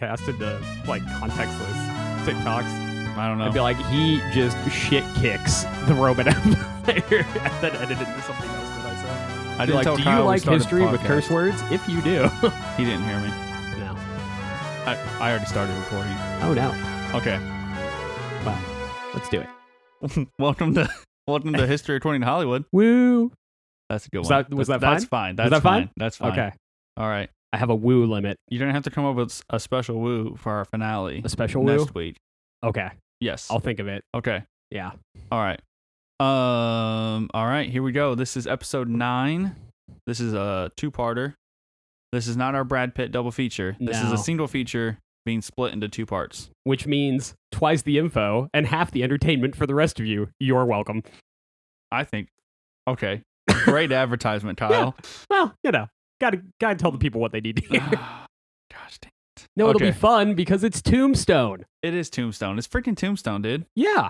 podcast into like contextless TikToks. I don't know. I'd be like, he just shit kicks the Roman Empire and then edit it into something else that I said. I didn't like, tell do Kyle you we like started the history with podcast. curse words? If you do. He didn't hear me. No. I already started recording. Oh, no. Okay. Well, let's do it. welcome to History According to Hollywood. Woo. That's a good Was one. that fine? That's fine. That's Was that fine. fine? That's fine. Okay. All right. I have a woo limit. You're gonna have to come up with a special woo for our finale. A special woo? next week. Okay. Yes. I'll think of it. Okay. Yeah. All right. All right. Here we go. This is episode 9. This is a 2-parter. This is not our Brad Pitt double feature. This is No. a single feature being split into 2 parts. Which means twice the info and half the entertainment for the rest of you. You're welcome. I think. Okay. Great advertisement, Kyle. Well, gotta tell the people what they need to hear. Gosh dang. No, it'll be Okay. fun because it's Tombstone. It is Tombstone. It's freaking Tombstone, dude. Yeah.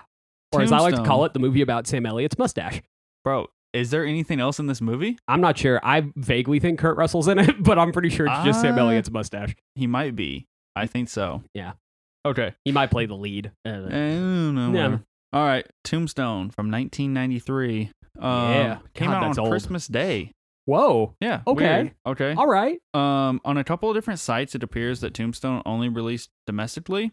Or as I like to Tombstone. call it, the movie about Sam Elliott's mustache. Bro, is there anything else in this movie? I'm not sure. I vaguely think Kurt Russell's in it, but I'm pretty sure it's just Sam Elliott's mustache. He might be. I think so. Yeah. Okay. He might play the lead. No. No. All right. Tombstone from 1993. Yeah. Came God, out on that's old. Christmas Day. Whoa. Yeah. Okay. weird. Okay. All right. On a couple of different sites, it appears that Tombstone only released domestically.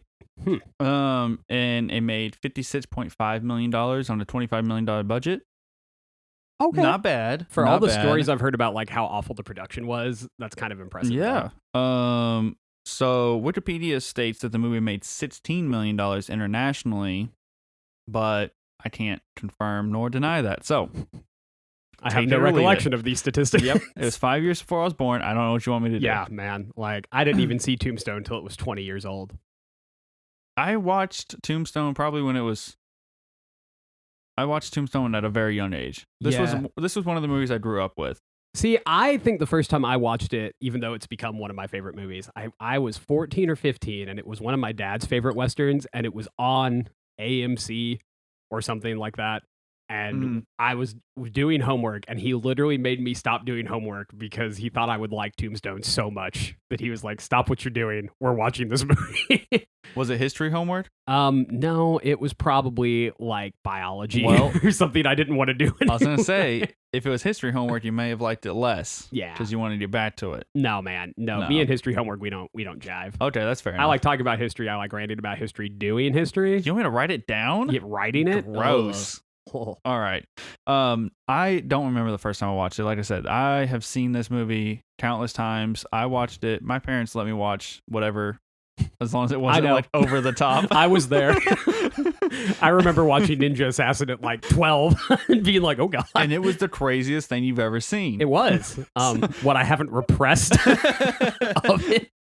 And it made $56.5 million on a $25 million budget. Okay. Not bad. For Not all the bad. stories I've heard about like how awful the production was, that's kind of impressive. Yeah. So Wikipedia states that the movie made $16 million internationally, but I can't confirm nor deny that. So I have take no it or leave recollection of these statistics. Yep. It was 5 years before I was born. I don't know what you want me to do. Yeah, man. Like, I didn't even see Tombstone until it was 20 years old. I watched Tombstone probably when it was. I watched Tombstone at a very young age. This Yeah. was one of the movies I grew up with. See, I think the first time I watched it, even though it's become one of my favorite movies, I was 14 or 15, and it was one of my dad's favorite Westerns, and it was on AMC or something like that. And I was doing homework, and he literally made me stop doing homework because he thought I would like Tombstone so much that he was like, "Stop what you're doing. We're watching this movie." Was it history homework? No, it was probably like biology Well, or something I didn't want to do. I was gonna anymore. say if it was history homework, you may have liked it less. Yeah. Because you wanted to get back to it. No, man. No, me and history homework, we don't jive. Okay, that's fair enough. I like talking about history. I like ranting about history. Doing history, You want me to write it down? yet writing it, Gross. Ugh. All right. I don't remember the first time I watched it. Like I said, I have seen this movie countless times. I watched it. My parents let me watch whatever, as long as it wasn't know. like over the top. I was there. I remember watching Ninja Assassin at like 12 and being like, "Oh god!" And it was the craziest thing you've ever seen. It was what I haven't repressed of it.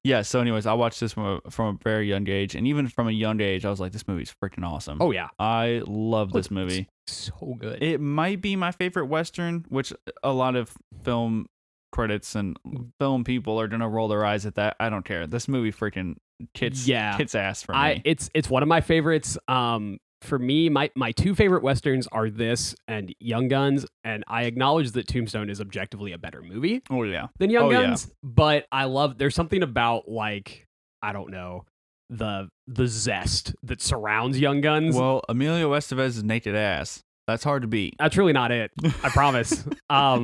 Yeah. So, anyways, I watched this from a very young age, and even from a young age, I was like, "This movie's freaking awesome." Oh yeah, I love this movie. so good. It might be my favorite Western, which a lot of film critics and film people are gonna roll their eyes at that. I don't care. This movie freaking kicks ass for me. It's one of my favorites. For me, my 2 favorite Westerns are this and Young Guns, and I acknowledge that Tombstone is objectively a better movie Oh yeah. than Young Oh, yeah. Guns, but there's something about like, I don't know, the zest that surrounds Young Guns. Well, Emilio Estevez's naked ass. That's hard to beat. That's really not it. I promise. I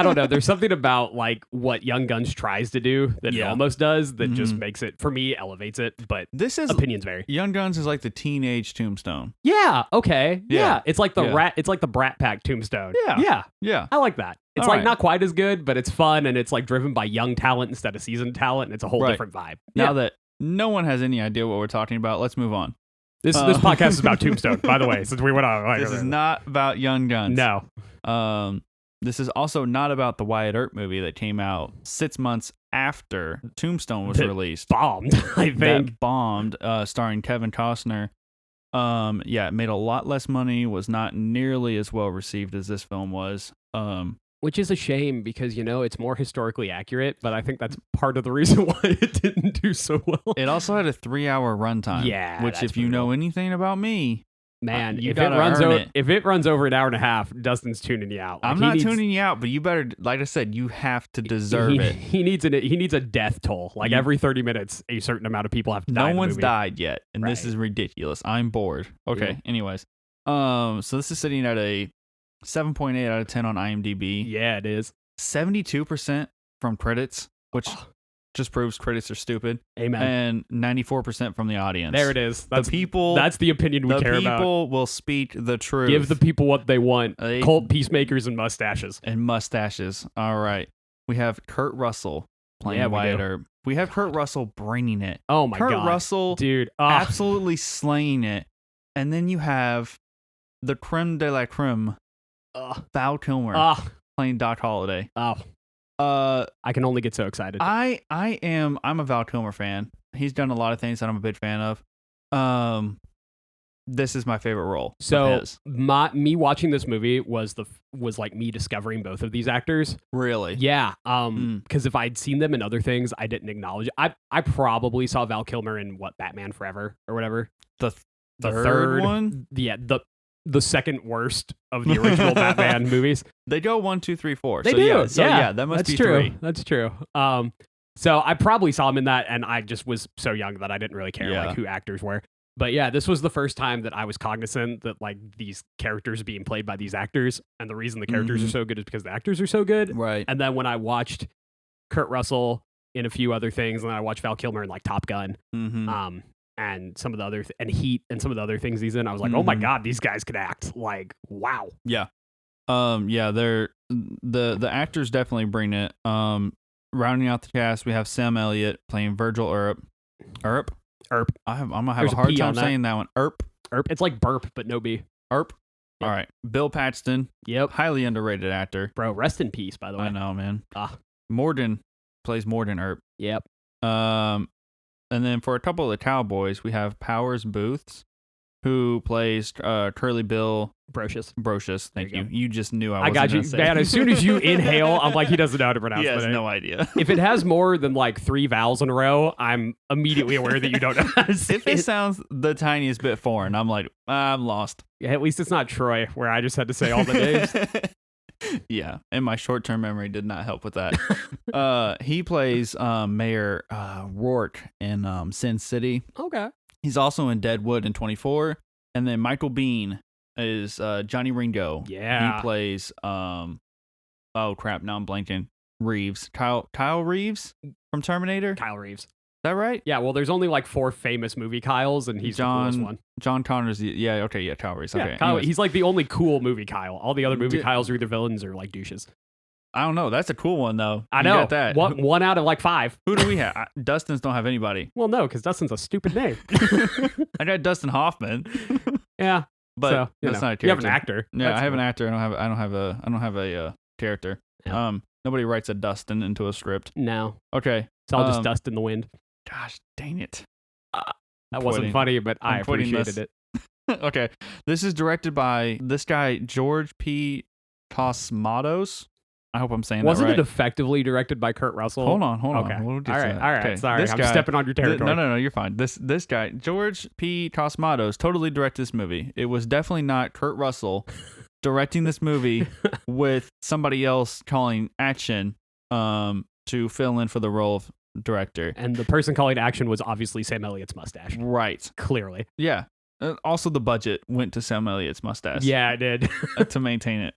don't know. There's something about like what Young Guns tries to do that it Yeah. almost does that just makes it, for me, elevates it. But This is opinions vary. Young Guns is like the teenage Tombstone. Yeah. Okay. Yeah. Yeah. It's like the Yeah. It's like the Brat Pack Tombstone. Yeah. Yeah. Yeah. I like that. It's All like right. not quite as good, but it's fun and it's like driven by young talent instead of seasoned talent, and it's a whole Right. different vibe. Now Yeah. that no one has any idea what we're talking about, let's move on. This podcast is about Tombstone, by the way, since we went on. Like, This is not about Young Guns. No. This is also not about the Wyatt Earp movie that came out 6 months after Tombstone was That released. Bombed, I think. That bombed, starring Kevin Costner. Yeah, it made a lot less money, was not nearly as well received as this film was. Which is a shame because, it's more historically accurate, but I think that's part of the reason why it didn't do so well. It also had a 3-hour runtime. Yeah, Which, that's if you know anything about me, Man, You if it gotta runs earn over it. if it runs over an hour and a half, Dustin's tuning you out. Like, I'm not tuning you out, but you better, like I said, you have to deserve it. He needs a death toll. Like every 30 minutes, a certain amount of people have to die. No in the one's movie. died yet, and this Right. is ridiculous. I'm bored. Okay, Yeah. anyways. So this is sitting at a 7.8 out of 10 on IMDb. Yeah, it is. 72% from critics, which just proves critics are stupid. Amen. And 94% from the audience. There it is. That's the opinion we care about. The people will speak the truth. Give the people what they want. Cult peacemakers and mustaches. And mustaches. All right. We have Kurt Russell playing Wyatt Earp. We have Kurt Russell bringing it. Oh my God. Kurt Russell, dude, absolutely slaying it. And then you have the creme de la creme, Val Kilmer playing Doc Holliday. I can only get so excited. I'm a Val Kilmer fan. He's done a lot of things that I'm a big fan of. This is my favorite role. So me watching this movie was like me discovering both of these actors. Really? Yeah. Because if I'd seen them in other things, I didn't acknowledge it. I probably saw Val Kilmer in Batman Forever or whatever. The third one? Yeah. The second worst of the original Batman movies. They go 1, 2, 3, 4. They do. Yeah, that must be true. 3. That's true. So I probably saw him in that, and I just was so young that I didn't really care like who actors were. But yeah, this was the first time that I was cognizant that like these characters being played by these actors, and the reason the characters are so good is because the actors are so good. Right. And then when I watched Kurt Russell in a few other things, and then I watched Val Kilmer in like Top Gun, and some of the other and Heat and some of the other things he's in, I was like, oh my God, these guys could act. Like, wow. Yeah. They're the actors definitely bring it. Rounding out the cast, we have Sam Elliott playing Virgil Earp. Earp. I'm gonna have a hard time saying that one. Earp. It's like burp, but no B. Earp. Yep. All right. Bill Paxton. Yep. Highly underrated actor. Bro, rest in peace, by the way. I know, man. Morden plays Morden Earp. Yep. And then for a couple of the Cowboys, we have Powers Booths, who plays Curly Bill Brocious. Thank you. You just knew I got you, man. As soon as you inhale, I'm like, he doesn't know how to pronounce it. He has no idea. If it has more than like 3 vowels in a row, I'm immediately aware that you don't know how to say If it sounds the tiniest bit foreign, I'm like, I'm lost. Yeah, at least it's not Troy, where I just had to say all the names. Yeah, and my short-term memory did not help with that. He plays Mayor Rourke in Sin City. Okay. He's also in Deadwood in 24. And then Michael Biehn is Johnny Ringo. Yeah. He plays, oh crap, now I'm blanking. Reeves. Kyle Reeves from Terminator? Kyle Reeves. Is that right? Yeah, well, there's only like 4 famous movie Kyles, and he's the coolest one. John Connor's, Kyle Reeves. Yeah, okay. Kyle, he's like the only cool movie Kyle. All the other movie Kyles are either villains or like douches. I don't know. That's a cool one, though. I know. You got that. One out of like 5. Who do we have? Dustin's don't have anybody. Well, no, because Dustin's a stupid name. I got Dustin Hoffman. Yeah, but so, that's not a character. You have an actor. Yeah, I have an actor. I don't have a character. Yeah. Nobody writes a Dustin into a script. No. Okay. It's all just dust in the wind. Gosh, dang it. That wasn't funny, but I appreciated it. Okay. This is directed by this guy, George P. Cosmatos. I hope I'm saying that right. Wasn't it effectively directed by Kurt Russell? Hold on. Okay. We'll all right. Okay. Sorry, I'm stepping on your territory. No, you're fine. This guy, George P. Cosmatos, totally directed this movie. It was definitely not Kurt Russell directing this movie with somebody else calling action to fill in for the role of director. And the person calling action was obviously Sam Elliott's mustache. Right. Clearly. Yeah. Also, the budget went to Sam Elliott's mustache. Yeah, it did. To maintain it.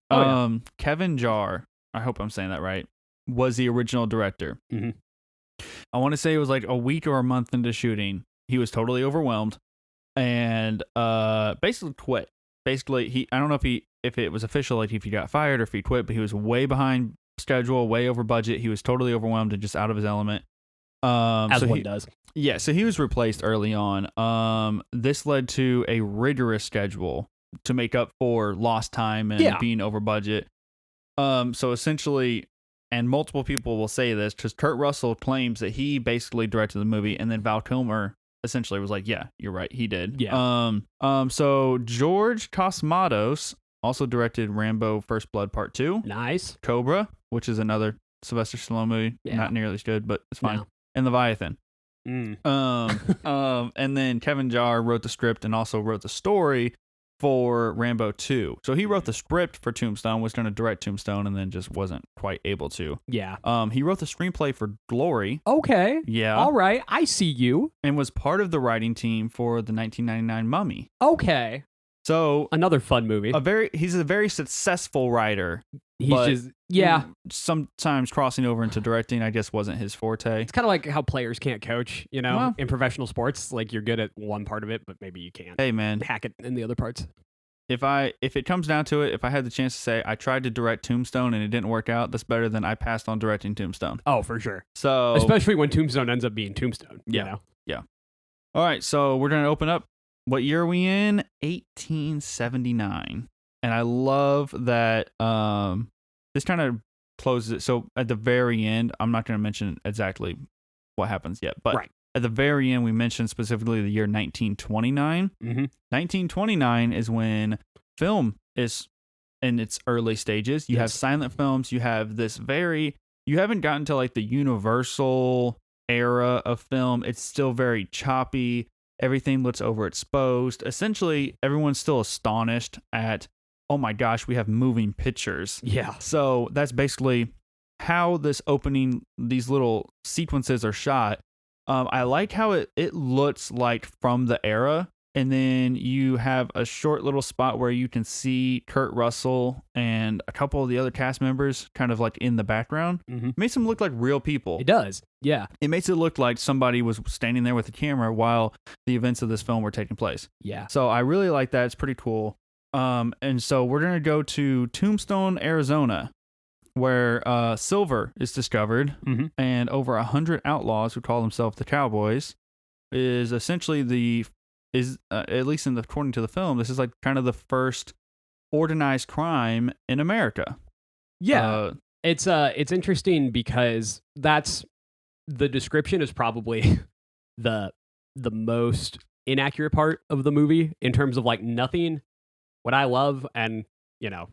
Kevin Jarre, I hope I'm saying that right, was the original director. Mm-hmm. I want to say it was like a week or a month into shooting. He was totally overwhelmed and basically quit. Basically, I don't know if it was official, like if he got fired or if he quit, but he was way behind schedule, way over budget. He was totally overwhelmed and just out of his element. As one does. Yeah, so he was replaced early on. This led to a rigorous schedule to make up for lost time and being over budget. So essentially, and multiple people will say this, because Kurt Russell claims that he basically directed the movie, and then Val Kilmer essentially was like, yeah, you're right, he did. Yeah. So George Cosmatos also directed Rambo First Blood Part 2. Nice. Cobra, which is another Sylvester Stallone movie. Yeah. Not nearly as good, but it's fine. No. And Leviathan. And then Kevin Jarre wrote the script and also wrote the story for Rambo 2. So he wrote the script for Tombstone, was going to direct Tombstone, and then just wasn't quite able to. Yeah. He wrote the screenplay for Glory. Okay. Yeah. All right. I see you. And was part of the writing team for the 1999 Mummy. Okay. So another fun movie. He's a very successful writer. He's sometimes crossing over into directing, I guess, wasn't his forte. It's kind of like how players can't coach, in professional sports. Like, you're good at one part of it, but maybe you can't. Hey, man, hack it in the other parts. If it comes down to it, if I had the chance to say I tried to direct Tombstone and it didn't work out, that's better than I passed on directing Tombstone. Oh, for sure. So especially when Tombstone ends up being Tombstone. Yeah. All right, so we're gonna open up. What year are we in? 1879. And I love that this kind of closes it. So at the very end, I'm not going to mention exactly what happens yet, but at the very end, we mentioned specifically the year 1929. 1929 is when film is in its early stages. You have silent films. You have you haven't gotten to like the Universal era of film. It's still very choppy. Everything looks overexposed. Essentially, everyone's still astonished at, oh my gosh, we have moving pictures. Yeah. So that's basically how these little sequences are shot. I like how it looks like from the era. And then you have a short little spot where you can see Kurt Russell and a couple of the other cast members kind of like in the background. It makes them look like real people. It does. Yeah. It makes it look like somebody was standing there with a camera while the events of this film were taking place. Yeah. So I really like that. It's pretty cool. And so we're going to go to Tombstone, Arizona, where silver is discovered, and over 100 outlaws who call themselves the Cowboys is essentially at least according to the film, this is like kind of the first organized crime in America. Yeah. It's interesting because the description is probably the most inaccurate part of the movie in terms of like nothing. What I love and,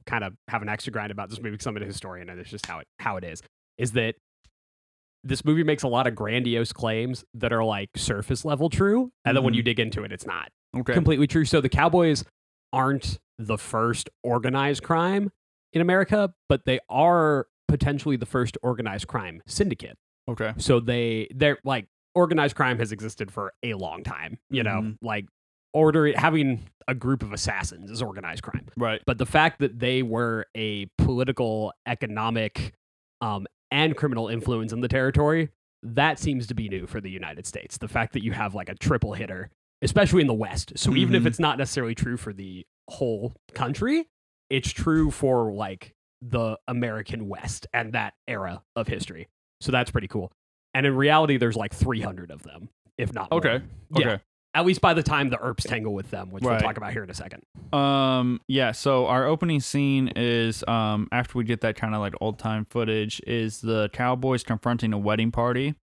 kind of have an extra grind about this movie because I'm a historian and it's just how it is that this movie makes a lot of grandiose claims that are like surface level true. And then when you dig into it, it's not completely true. So the Cowboys aren't the first organized crime in America, but they are potentially the first organized crime syndicate. Okay. So they're like organized crime has existed for a long time, like having a group of assassins is organized crime. Right. But the fact that they were a political, economic, and criminal influence in the territory, that seems to be new for the United States. The fact that you have like a triple hitter, especially in the West. So even if it's not necessarily true for the whole country, it's true for like the American West and that era of history. So that's pretty cool. And in reality, there's like 300 of them, if not more. Okay. Yeah. At least by the time the Earps tangle with them, which we'll talk about here in a second. So our opening scene is after we get that kind of like old time footage is the Cowboys confronting a wedding party.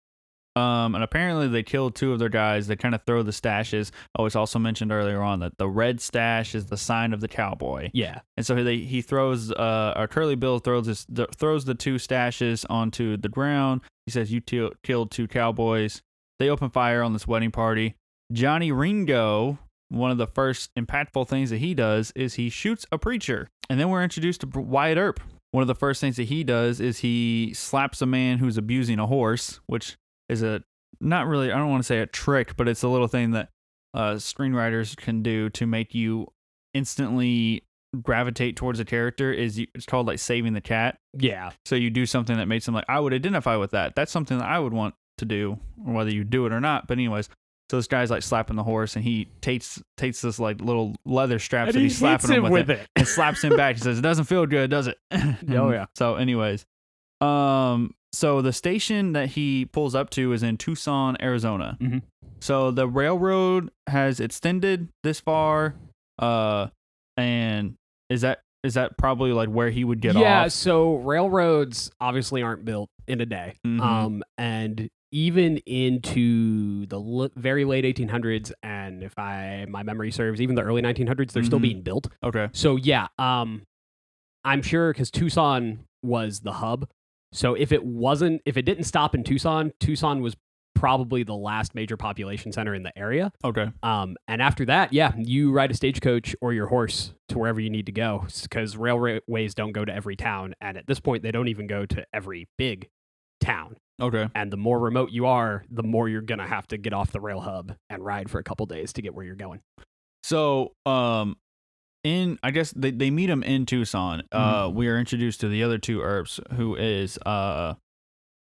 And apparently they killed two of their guys. They kind of throw the stashes. Oh, it's also mentioned earlier on that the red stash is the sign of the cowboy. Yeah. And so he throws Curly Bill throws the two stashes onto the ground. He says, "You killed two cowboys." They open fire on this wedding party. Johnny Ringo, one of the first impactful things that he does is he shoots a preacher. And then we're introduced to Wyatt Earp. One of the first things that he does is he slaps a man who's abusing a horse, which is not really, I don't want to say a trick, but it's a little thing that screenwriters can do to make you instantly gravitate towards a character. It's called like saving the cat. Yeah. So you do something that makes them like, I would identify with that. That's something that I would want to do, whether you do it or not. But anyways, so this guy's like slapping the horse, and he takes this like little leather straps and he's slapping him with it and slaps him back. He says, "It doesn't feel good, does it?" Oh yeah. So anyways, so the station that he pulls up to is in Tucson, Arizona. So the railroad has extended this far, and is that probably like where he would get off? Yeah. So railroads obviously aren't built in a day, and even into the very late 1800s, and if my memory serves, even the early 1900s, they're still being built. Okay. So yeah, I'm sure because Tucson was the hub. So if it didn't stop in Tucson was probably the last major population center in the area. Okay. And after that, yeah, you ride a stagecoach or your horse to wherever you need to go, because railways don't go to every town. And at this point, they don't even go to every big town. Okay. And the more remote you are, the more you're going to have to get off the rail hub and ride for a couple days to get where you're going. So, I guess they meet him in Tucson. We are introduced to the other two Earps, who is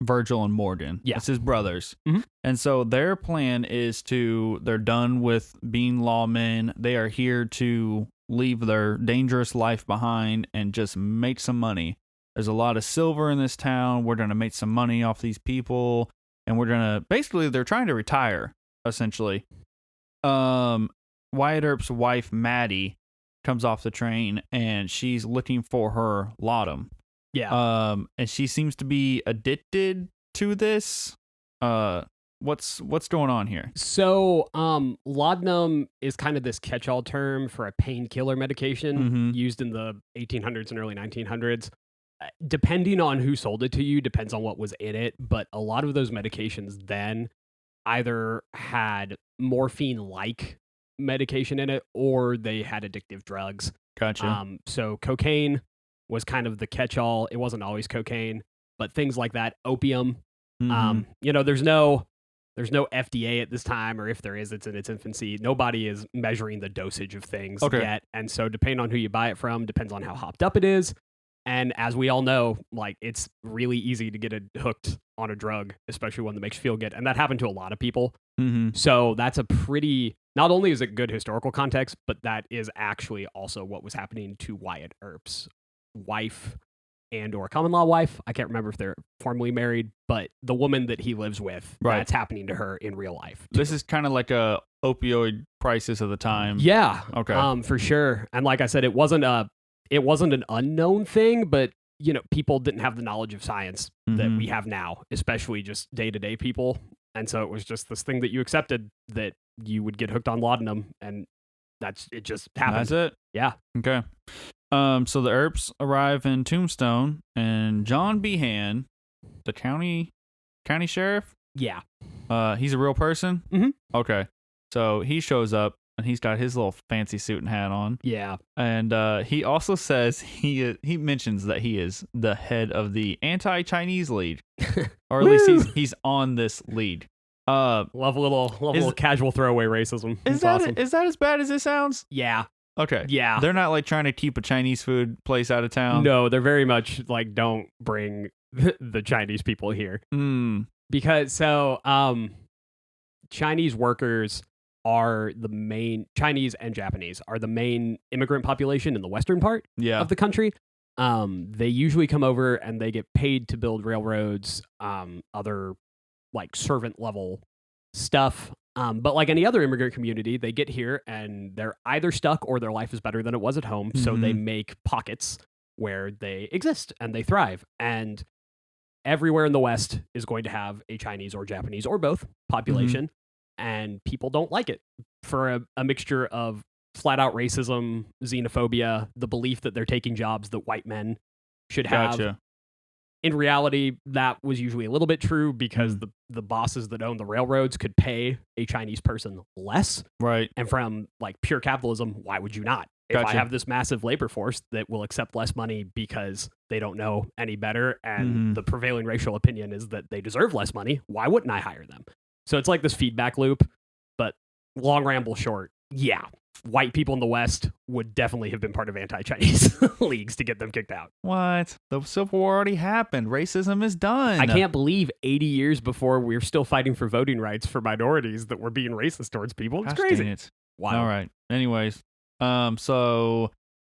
Virgil and Morgan. Yeah. It's his brothers. Mm-hmm. And so their plan is they're done with being lawmen. They are here to leave their dangerous life behind and just make some money. There's a lot of silver in this town. We're going to make some money off these people. And we're going to, basically, they're trying to retire, essentially. Wyatt Earp's wife, Maddie, comes off the train and she's looking for her laudanum. Yeah. And she seems to be addicted to this. What's going on here? So, laudanum is kind of this catch-all term for a painkiller medication used in the 1800s and early 1900s. Depending on who sold it to you, depends on what was in it. But a lot of those medications then either had morphine-like medication in it, or they had addictive drugs. Gotcha. So cocaine was kind of the catch-all. It wasn't always cocaine, but things like that, opium. There's no FDA at this time, or if there is, it's in its infancy. Nobody is measuring the dosage of things yet, and so depending on who you buy it from, depends on how hopped up it is. And as we all know, like, it's really easy to get hooked on a drug, especially one that makes you feel good, and that happened to a lot of people. So that's a pretty. Not only is it good historical context, but that is actually also what was happening to Wyatt Earp's wife and or common law wife. I can't remember if they're formally married, but the woman that he lives with, that's happening to her in real life, too. This is kind of like a opioid crisis of the time. Yeah. Okay. For sure. And like I said, it wasn't an unknown thing, but people didn't have the knowledge of science that we have now, especially just day-to-day people. And so it was just this thing that you accepted, that you would get hooked on laudanum, and it just happened. That's it? Yeah. Okay. So the Earps arrive in Tombstone, and John Behan, the county sheriff? Yeah. He's a real person? Mm-hmm. Okay. So he shows up, and he's got his little fancy suit and hat on. Yeah. And he also says he mentions that he is the head of the anti-Chinese league, or at least he's on this lead. Love a little casual throwaway racism. Is that as bad as it sounds? Yeah. Okay. Yeah. They're not like trying to keep a Chinese food place out of town. No, they're very much like, don't bring the Chinese people here. Because Chinese workers are the main, Chinese and Japanese are the main immigrant population in the western part of the country. They usually come over and they get paid to build railroads, other like servant level stuff. But like any other immigrant community, they get here and they're either stuck or their life is better than it was at home. So they make pockets where they exist and they thrive. And everywhere in the West is going to have a Chinese or Japanese or both population. And people don't like it for a mixture of flat out racism, xenophobia, the belief that they're taking jobs that white men should have. Gotcha. In reality, that was usually a little bit true because the bosses that own the railroads could pay a Chinese person less. Right. And from like pure capitalism, why would you not? If I have this massive labor force that will accept less money because they don't know any better, and the prevailing racial opinion is that they deserve less money, why wouldn't I hire them? So it's like this feedback loop. But long ramble short, yeah, white people in the West would definitely have been part of anti-Chinese leagues to get them kicked out. What? The Civil War already happened. Racism is done. I can't believe 80 years before we're still fighting for voting rights for minorities that we're being racist towards people. It's crazy. Wow. All right. Anyways, so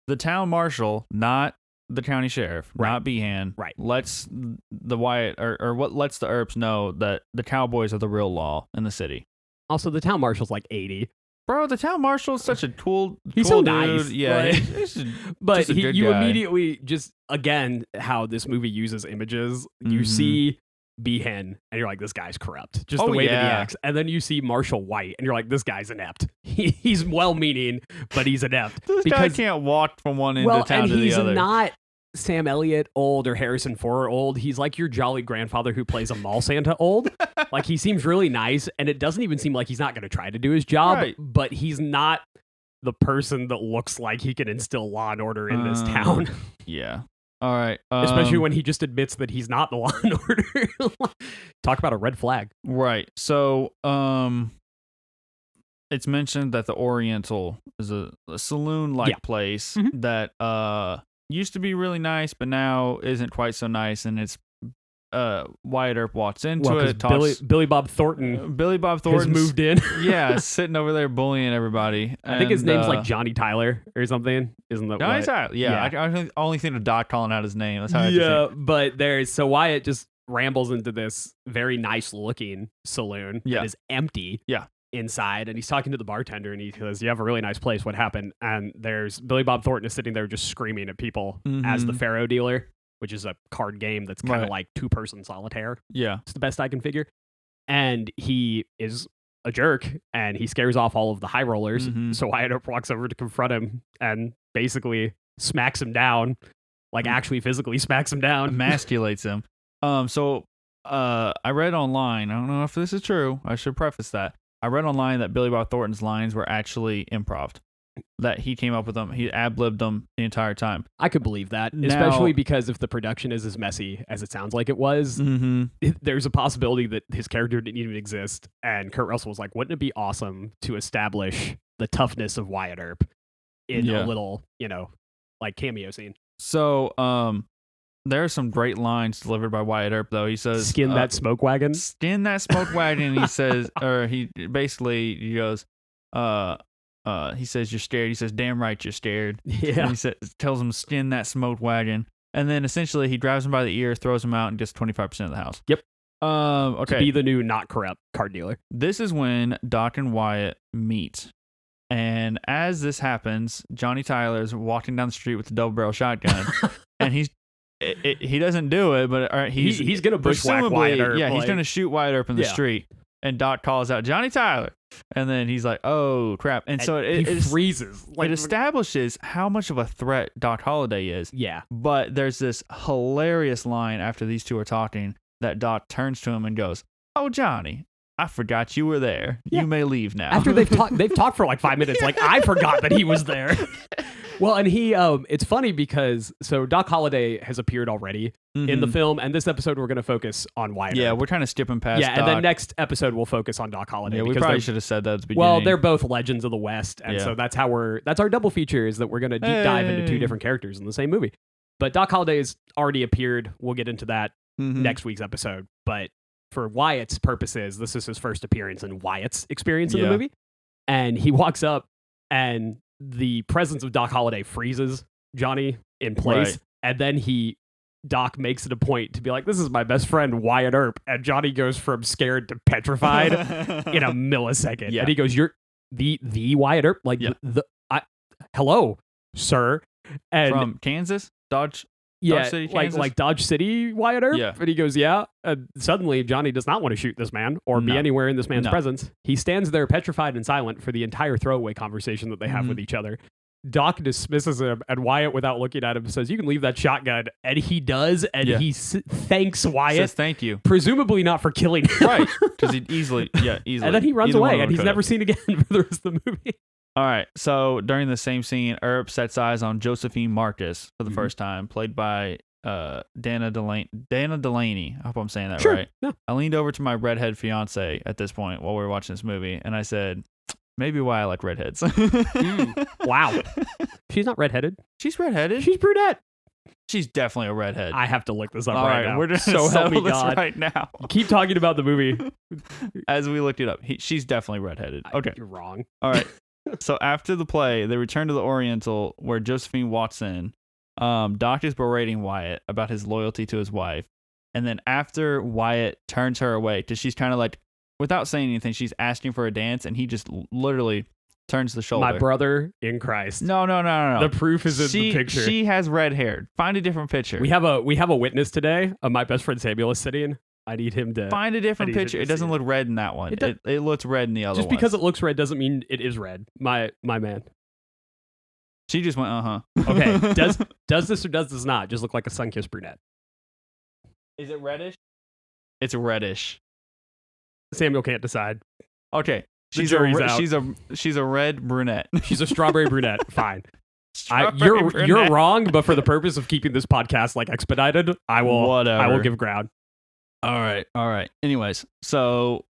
the town marshal, not the county sheriff, not Behan, lets the Wyatt or what lets the Earps know that the Cowboys are the real law in the city. Also, the town marshal's like 80. Bro, the town marshal is such a cool He's cool so nice. Dude. Yeah. But you immediately just, again, how this movie uses images, you see Behan, and you're like, this guy's corrupt. Just the way that he acts. And then you see Marshall White, and you're like, this guy's inept. He's well-meaning, but he's inept. This guy can't walk from one end of town to the other. Sam Elliott old or Harrison Ford old. He's like your jolly grandfather who plays a mall Santa old. Like, he seems really nice, and it doesn't even seem like he's not going to try to do his job, but he's not the person that looks like he can instill law and order in this town. Yeah. All right. Especially when he just admits that he's not the law and order. Talk about a red flag. Right. So, it's mentioned that the Oriental is a saloon-like place that used to be really nice, but now isn't quite so nice, and it's Wyatt Earp walks into it. Billy Bob Thornton has moved in. Yeah, sitting over there bullying everybody. I think his name's like Johnny Tyler or something. Isn't that Johnny Tyler? Yeah. I only think of Doc calling out his name. That's how I think. But so Wyatt just rambles into this very nice looking saloon that is empty. Yeah. Inside, and he's talking to the bartender, and he says, "You have a really nice place. What happened?" And there's Billy Bob Thornton is sitting there just screaming at people as the Faro dealer, which is a card game that's kind of like 2-person solitaire. Yeah, it's the best I can figure. And he is a jerk, and he scares off all of the high rollers. So Wyatt Earp walks over to confront him and basically smacks him down, like actually physically smacks him down, emasculates him. So I read online. I don't know if this is true. I should preface that. I read online that Billy Bob Thornton's lines were actually improv. That he came up with them. He ad-libbed them the entire time. I could believe that, especially because if the production is as messy as it sounds like it was, there's a possibility that his character didn't even exist. And Kurt Russell was like, wouldn't it be awesome to establish the toughness of Wyatt Earp in a little, like cameo scene? So, there are some great lines delivered by Wyatt Earp, though. He says, "Skin that smoke wagon." Skin that smoke wagon. He says, or he goes, he says, "You're scared." He says, "Damn right, you're scared." Yeah. And he tells him, "Skin that smoke wagon," and then essentially he grabs him by the ear, throws him out, and gets 25% of the house. Yep. Okay. To be the new not corrupt card dealer. This is when Doc and Wyatt meet. And as this happens, Johnny Tyler's walking down the street with a double barrel shotgun, and he doesn't do it, but he's gonna bushwhack Wyatt Earp. Yeah, he's gonna shoot Wyatt Earp in the street, and Doc calls out Johnny Tyler, and then he's like, "Oh crap!" And so it freezes. It establishes how much of a threat Doc Holliday is. Yeah, but there's this hilarious line after these two are talking that Doc turns to him and goes, "Oh Johnny, I forgot you were there. Yeah. You may leave now." After they've talked for like 5 minutes. Like, I forgot that he was there. Well, and he, it's funny because, so Doc Holliday has appeared already in the film, and this episode we're going to focus on Wyatt Earp. Yeah, we're kind of skipping past Doc. And then next episode we'll focus on Doc Holliday. Yeah, we probably should have said that at the beginning. Well, they're both legends of the West, and so that's our double feature, is that we're going to deep dive into 2 different characters in the same movie. But Doc Holliday has already appeared. We'll get into that next week's episode. But for Wyatt's purposes, this is his first appearance in Wyatt's experience in the movie. And he walks up, and the presence of Doc Holliday freezes Johnny in place. And then Doc makes it a point to be like, "This is my best friend, Wyatt Earp." And Johnny goes from scared to petrified in a millisecond. Yeah. And he goes, "You're the Wyatt Earp? Like, hello, sir." And from Kansas? Dodge City, Kansas? like Dodge City Wyatt Earp? Yeah. And he goes, "Yeah." Suddenly, Johnny does not want to shoot this man or be anywhere in this man's presence. He stands there petrified and silent for the entire throwaway conversation that they have with each other. Doc dismisses him, and Wyatt, without looking at him, says, "You can leave that shotgun." And he does, and he thanks Wyatt. Says thank you. Presumably not for killing him. Right, because he'd easily. And then he runs away, and he's never seen again for the rest of the movie. All right, so during the same scene, Earp sets eyes on Josephine Marcus for the first time, played by Dana Delaney. I hope I'm saying that right. Yeah. I leaned over to my redhead fiance at this point while we were watching this movie, and I said, "Maybe why I like redheads." Wow. She's not redheaded. She's redheaded. She's brunette. She's definitely a redhead. I have to look this up All right now. We're just so help me this God. right now. Keep talking about the movie. As we looked it up, she's definitely redheaded. Okay. You're wrong. All right. So after the play, they return to the Oriental where Josephine walks in. Doc is berating Wyatt about his loyalty to his wife. And then after Wyatt turns her away, because she's kind of like, without saying anything, she's asking for a dance, and he just literally turns the shoulder. My brother in Christ. No. The proof is in the picture. She has red hair. Find a different picture. We have a witness today. My best friend Samuel is sitting. I need him to find a different picture. It doesn't look red in that one. It looks red in the other one. Just because it looks red doesn't mean it is red. My man. She just went, uh-huh. Okay. Does this or does this not just look like a sun-kissed brunette? Is it reddish? It's reddish. Samuel can't decide. Okay. She's out. She's a red brunette. She's a strawberry brunette. Fine. Brunette. You're wrong, but for the purpose of keeping this podcast like expedited, I will give ground. All right. Anyways, so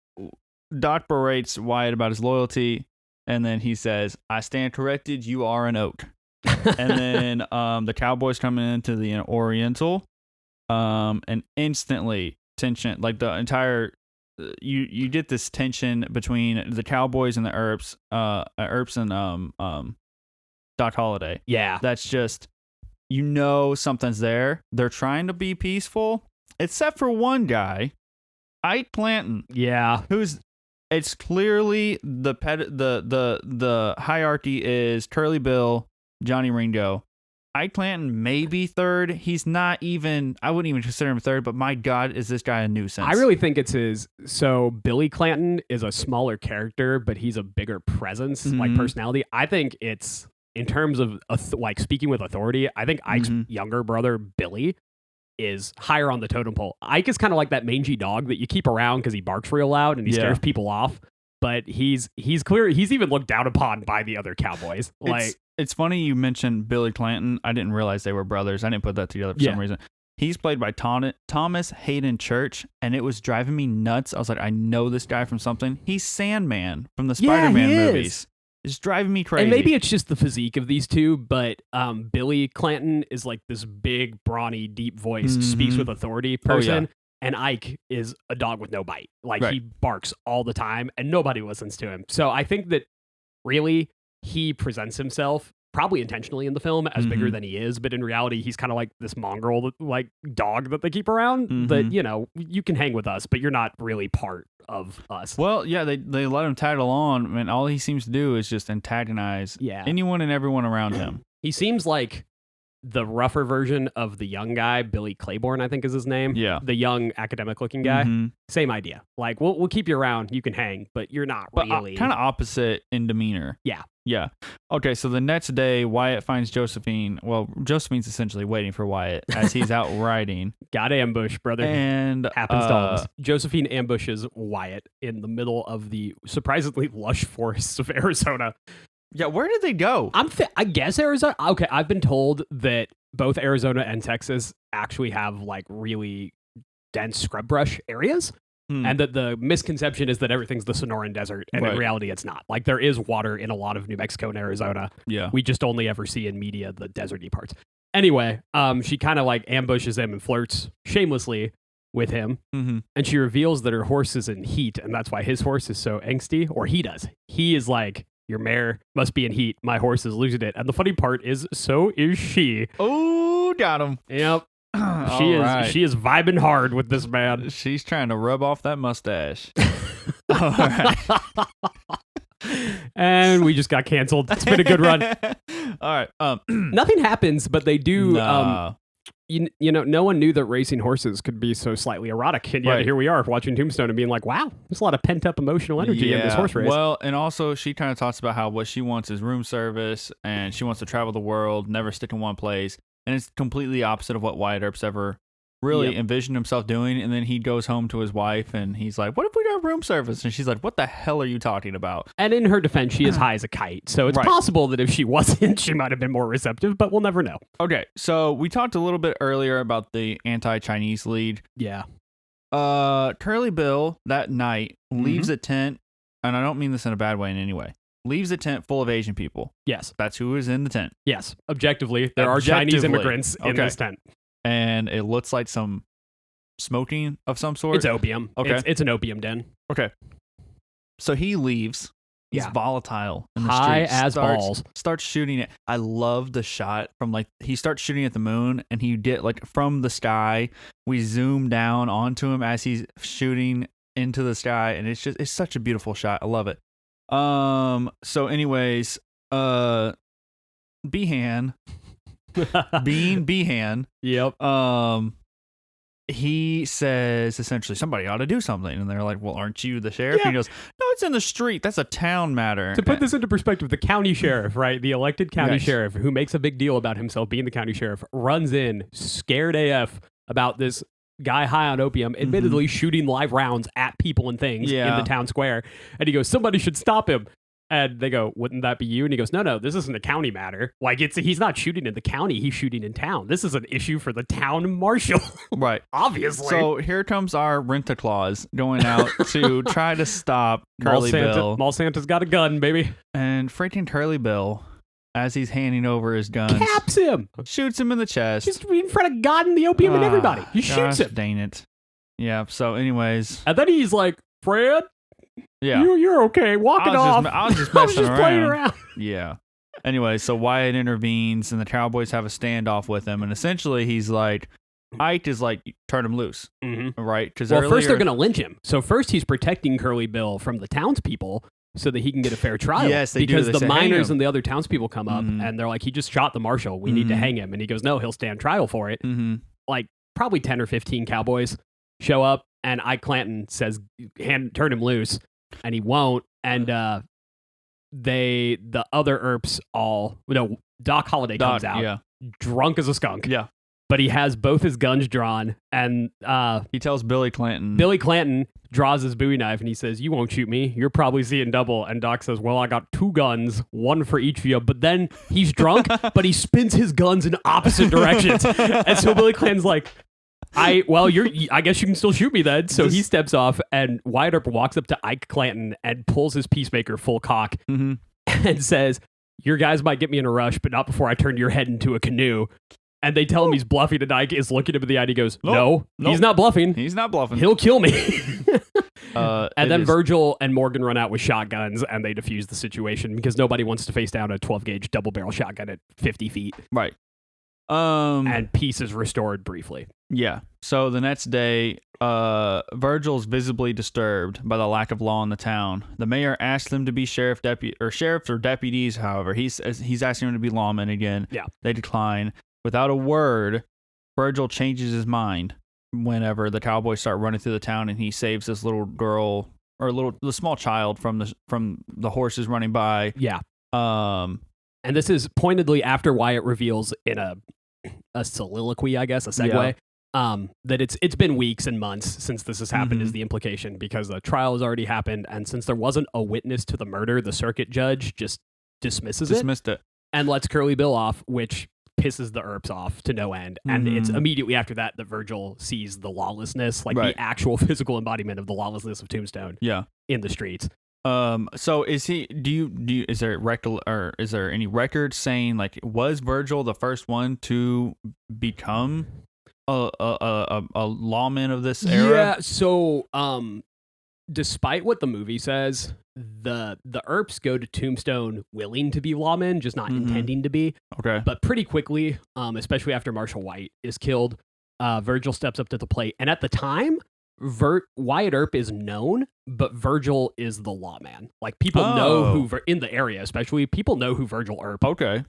Doc berates Wyatt about his loyalty, and then he says, "I stand corrected. You are an oak." And then the Cowboys come into the Oriental, and instantly tension, like the entire. You get this tension between the Cowboys and the Earps and Doc Holliday. Yeah. That's just, something's there. They're trying to be peaceful, except for one guy, Ike Clanton. Yeah. It's clearly the hierarchy is Curly Bill, Johnny Ringo. Ike Clanton may be third. He's not even, I wouldn't even consider him third, but my God, is this guy a nuisance? I really think it's so Billy Clanton is a smaller character, but he's a bigger presence, like personality. I think it's, in terms of like speaking with authority, I think Ike's younger brother, Billy, is higher on the totem pole. Ike is kind of like that mangy dog that you keep around because he barks real loud and he scares people off. But he's even looked down upon by the other Cowboys. It's funny you mentioned Billy Clanton. I didn't realize they were brothers. I didn't put that together for some reason. He's played by Thomas Hayden Church, and it was driving me nuts. I was like, I know this guy from something. He's Sandman from the Spider-Man movies. It's driving me crazy. And maybe it's just the physique of these two, but Billy Clanton is like this big, brawny, deep voice, speaks with authority person. And Ike is a dog with no bite. Like, he barks all the time, and nobody listens to him. So I think that really he presents himself, probably intentionally in the film, as bigger than he is. But in reality, he's kind of like this mongrel, like, dog that they keep around that, you can hang with us, but you're not really part of us. Well, yeah, they let him tag along, and all he seems to do is just antagonize anyone and everyone around him. He seems like the rougher version of the young guy, Billy Claiborne, I think is his name. Yeah. The young academic-looking guy. Same idea. Like, we'll keep you around, you can hang, but you're not really. Kind of opposite in demeanor. Yeah. Yeah. Okay, so the next day, Wyatt finds Josephine. Well, Josephine's essentially waiting for Wyatt as he's out riding. Got ambushed, brother. And happens to all of us. Josephine ambushes Wyatt in the middle of the surprisingly lush forests of Arizona. Yeah, where did they go? I guess Arizona. Okay, I've been told that both Arizona and Texas actually have like really dense scrub brush areas. And that the misconception is that everything's the Sonoran Desert, and in reality, it's not. Like, there is water in a lot of New Mexico and Arizona. Yeah. We just only ever see in media the deserty parts. Anyway, she kind of like ambushes him and flirts shamelessly with him. And she reveals that her horse is in heat, and that's why his horse is so angsty, or he does. He is like, your mare must be in heat. My horse is losing it. And the funny part is, so is she. Oh, got him. Yep. She is vibing hard with this man. She's trying to rub off that mustache. All right. And we just got canceled. It's been a good run. All right. Nothing happens, but they do. No one knew that racing horses could be so slightly erotic, and yet here we are watching Tombstone and being like, "Wow, there's a lot of pent up emotional energy in this horse race." Well, and also she kind of talks about how what she wants is room service, and she wants to travel the world, never stick in one place. And it's completely opposite of what Wyatt Earp's ever really envisioned himself doing. And then he goes home to his wife and he's like, what if we got room service? And she's like, what the hell are you talking about? And in her defense, she is high as a kite. So it's possible that if she wasn't, she might have been more receptive, but we'll never know. Okay. So we talked a little bit earlier about the anti-Chinese lead. Yeah. Curly Bill that night leaves a tent. And I don't mean this in a bad way in any way. Leaves a tent full of Asian people. Yes. That's who is in the tent. Yes. Objectively, there are Chinese immigrants in this tent. And it looks like some smoking of some sort. It's opium. Okay. It's an opium den. Okay. So he leaves. He's volatile in the high street. As balls. Starts shooting it. I love the shot from like, he starts shooting at the moon and he did like from the sky. We zoom down onto him as he's shooting into the sky. And it's such a beautiful shot. I love it. So anyways, Behan. Behan. Yep. he says essentially somebody ought to do something, and they're like, well, aren't you the sheriff? Yeah. And he goes, no, it's in the street, that's a town matter. To put this into perspective, the county sheriff, right, the elected county sheriff who makes a big deal about himself being the county sheriff, runs in scared AF about this guy high on opium, admittedly shooting live rounds at people and things in the town square, and he goes, somebody should stop him. And they go, wouldn't that be you? And he goes, no, this isn't a county matter. Like, he's not shooting in the county, he's shooting in town. This is an issue for the town marshal. Right. Obviously. So here comes our Rent-A-Claus going out to try to stop Curly Bill. Mall Santa's got a gun, baby. And freaking Curly Bill, as he's handing over his guns, caps him. Shoots him in the chest. Just in front of God and the opium and everybody. He shoots him. Dang it. Yeah, so anyways. And then he's like, Fred, yeah, you're okay. Walk it off. I was just messing around. Playing around. Yeah. Anyway, so Wyatt intervenes, and the Cowboys have a standoff with him, and essentially he's like, Ike is like, turn him loose, right? Because first they're going to lynch him. So first he's protecting Curly Bill from the townspeople so that he can get a fair trial. Yes, they because do. the miners and the other townspeople come up, and they're like, he just shot the marshal. We need to hang him. And he goes, no, he'll stand trial for it. Like probably 10 or 15 Cowboys show up, and Ike Clanton says, turn him loose. And he won't, and the other Earps Doc Holliday comes out, drunk as a skunk. Yeah. But he has both his guns drawn, and he tells Billy Clanton. Billy Clanton draws his Bowie knife, and he says, you won't shoot me. You're probably seeing double. And Doc says, well, I got 2 guns, one for each of you. But then he's drunk, but he spins his guns in opposite directions. And so Billy Clanton's like, I guess you can still shoot me then. So he steps off, and Wyatt Earp walks up to Ike Clanton and pulls his peacemaker full cock and says, your guys might get me in a rush, but not before I turn your head into a canoe. And they tell him he's bluffing, and Ike is looking him in the eye, and he goes, no, he's not bluffing. He's not bluffing. He'll kill me. And then Virgil and Morgan run out with shotguns, and they defuse the situation because nobody wants to face down a 12-gauge double-barrel shotgun at 50 feet. Right. And peace is restored briefly. Yeah. So the next day, Virgil's visibly disturbed by the lack of law in the town. The mayor asks them to be sheriffs or deputies. However, he's asking them to be lawmen again. Yeah. They decline. Without a word, Virgil changes his mind whenever the Cowboys start running through the town, and he saves this little girl or the small child from the horses running by. Yeah. And this is pointedly after Wyatt reveals in a soliloquy, I guess, a segue, that it's been weeks and months since this has happened is the implication, because the trial has already happened, and since there wasn't a witness to the murder, the circuit judge just dismissed it and lets Curly Bill off, which pisses the Earps off to no end. And it's immediately after that Virgil sees the lawlessness, like the actual physical embodiment of the lawlessness of Tombstone in the streets. So is there any record saying, like, was Virgil the first one to become a lawman of this era? Yeah, so despite what the movie says, the Earps go to Tombstone willing to be lawmen, just not intending to be. Okay. But pretty quickly, especially after Marshall White is killed, Virgil steps up to the plate. And at the time, Wyatt Earp is known, but Virgil is the lawman. Like, people know who, in the area especially, people know who Virgil Earp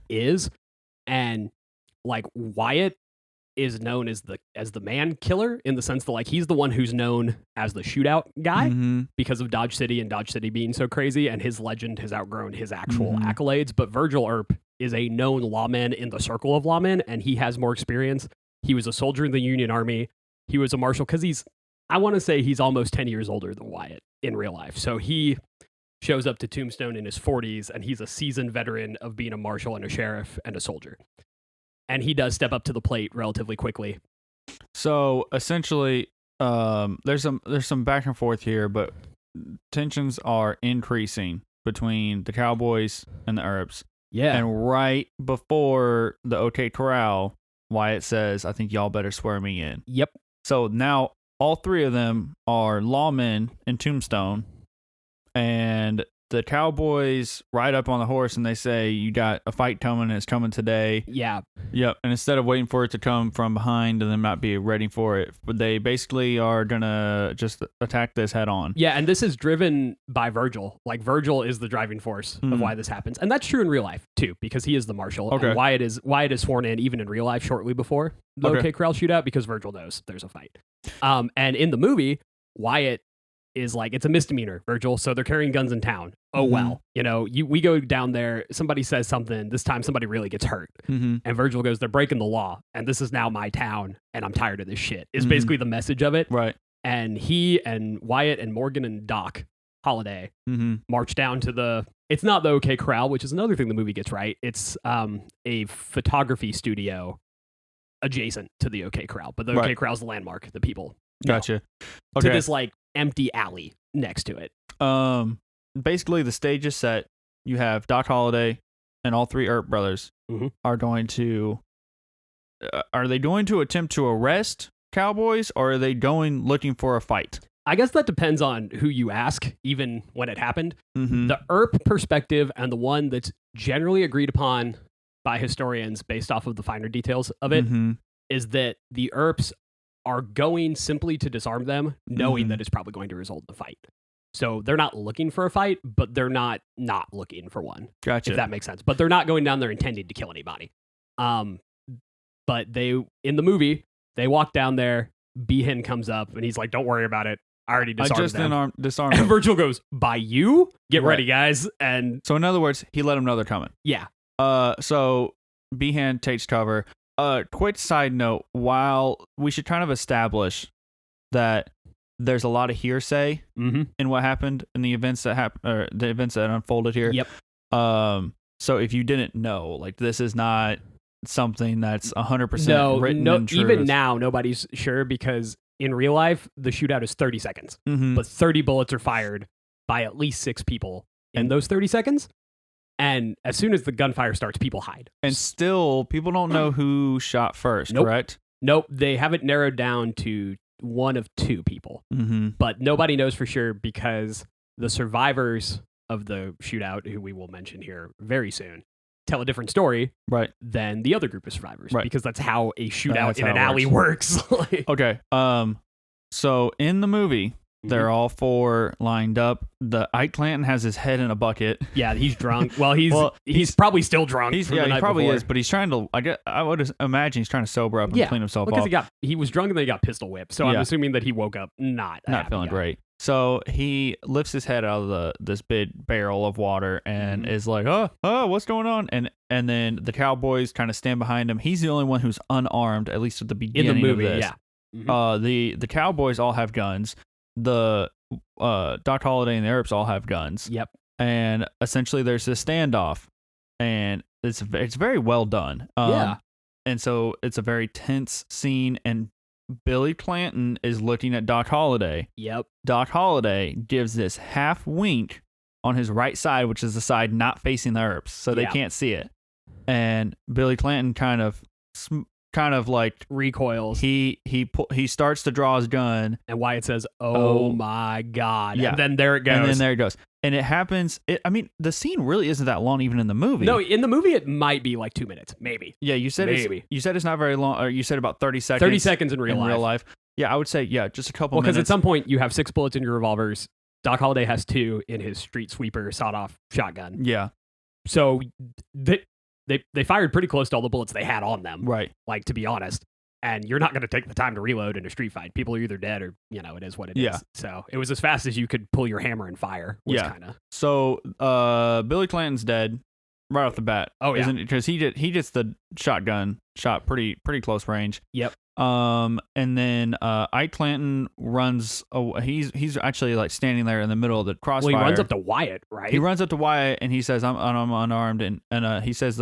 is. And, like, Wyatt is known as the man killer, in the sense that, like, he's the one who's known as the shootout guy because of Dodge City and Dodge City being so crazy, and his legend has outgrown his actual accolades. But Virgil Earp is a known lawman in the circle of lawmen, and he has more experience. He was a soldier in the Union Army. He was a marshal, because I want to say he's almost 10 years older than Wyatt in real life. So he shows up to Tombstone in his 40s, and he's a seasoned veteran of being a marshal and a sheriff and a soldier. And he does step up to the plate relatively quickly. So essentially, there's some back and forth here, but tensions are increasing between the Cowboys and the Earps. Yeah. And right before the OK Corral, Wyatt says, I think y'all better swear me in. Yep. So now all 3 of them are lawmen in Tombstone, and the Cowboys ride up on the horse and they say, you got a fight coming and it's coming today. Yeah. Yep. And instead of waiting for it to come from behind and them not be ready for it, they basically are going to just attack this head on. Yeah. And this is driven by Virgil. Like, Virgil is the driving force of why this happens. And that's true in real life, too, because he is the marshal. Okay. And Wyatt is sworn in even in real life shortly before the OK Corral shootout because Virgil knows there's a fight. And in the movie, Wyatt is like, it's a misdemeanor, Virgil, so they're carrying guns in town. Oh, well, we go down there, somebody says something, this time somebody really gets hurt. And Virgil goes, they're breaking the law, and this is now my town, and I'm tired of this shit, is basically the message of it. Right. And he and Wyatt and Morgan and Doc Holliday march down to it's not the OK Corral, which is another thing the movie gets right. It's a photography studio adjacent to the OK Corral, but the OK Corral's the landmark, the people. Gotcha. Okay. To this, like, empty alley next to it. Basically the stage is set. You have Doc Holliday and all three Earp brothers are going to attempt to arrest Cowboys, or are they going looking for a fight? I guess that depends on who you ask, even when it happened. The Earp perspective, and the one that's generally agreed upon by historians based off of the finer details of it, is that the Earps are going simply to disarm them, knowing that it's probably going to result in a fight. So they're not looking for a fight, but they're not looking for one. Gotcha. If that makes sense. But they're not going down there intending to kill anybody. But in the movie, they walk down there, Behan comes up, and he's like, don't worry about it. I already disarmed them. Disarmed and Virgil goes, by you? Get ready, guys. And so in other words, he let them know they're coming. Yeah. So Behan takes cover. Quick side note, while we should kind of establish that there's a lot of hearsay in what happened in the events that happened, or the events that unfolded here. Yep. So if you didn't know, like, this is not something that's 100% written in truth. Even now, nobody's sure, because in real life, the shootout is 30 seconds, but 30 bullets are fired by at least 6 people in those 30 seconds. And as soon as the gunfire starts, people hide. And still, people don't know who shot first, correct? Nope. They have it narrowed down to one of 2 people. But nobody knows for sure, because the survivors of the shootout, who we will mention here very soon, tell a different story than the other group of survivors. Because that's how a shootout in an alley works. Okay. So in the movie, they're all 4 lined up. The Ike Clanton has his head in a bucket. Yeah, he's drunk. Well, he's probably still drunk. He probably is, but he's trying to. I would imagine he's trying to sober up and clean himself off. Because he was drunk and then he got pistol whipped. So I'm assuming that he woke up not feeling great. So he lifts his head out of this big barrel of water and is like, oh, what's going on? And then the Cowboys kind of stand behind him. He's the only one who's unarmed, at least at the beginning in the movie, of this. Yeah. The Cowboys all have guns. The Doc Holliday and the Earps all have guns. Yep. And essentially there's this standoff, and it's very well done. And so it's a very tense scene, and Billy Clanton is looking at Doc Holliday. Yep. Doc Holliday gives this half wink on his right side, which is the side not facing the Earps, so they can't see it. And Billy Clanton kind of like recoils. He starts to draw his gun, and Wyatt says, "Oh my god!" Yeah. And then there it goes. And it happens. I mean, the scene really isn't that long, even in the movie. No, in the movie it might be like 2 minutes, maybe. Yeah, you said it's not very long. Or you said about 30 seconds. 30 seconds in real life. Yeah, I would say just a couple. Well, minutes. because at some point you have 6 bullets in your revolvers. Doc Holliday has 2 in his street sweeper sawed-off shotgun. Yeah. So they fired pretty close to all the bullets they had on them. Right. Like, to be honest. And you're not going to take the time to reload in a street fight. People are either dead or, it is what it is. So it was as fast as you could pull your hammer and fire. So Billy Clanton's dead right off the bat. Oh, yeah. Because he gets the shotgun shot pretty close range. Yep. And then Ike Clanton runs. He's actually like standing there in the middle of the crossfire. Well, he runs up to Wyatt, right? He runs up to Wyatt and he says, "I'm unarmed," and he says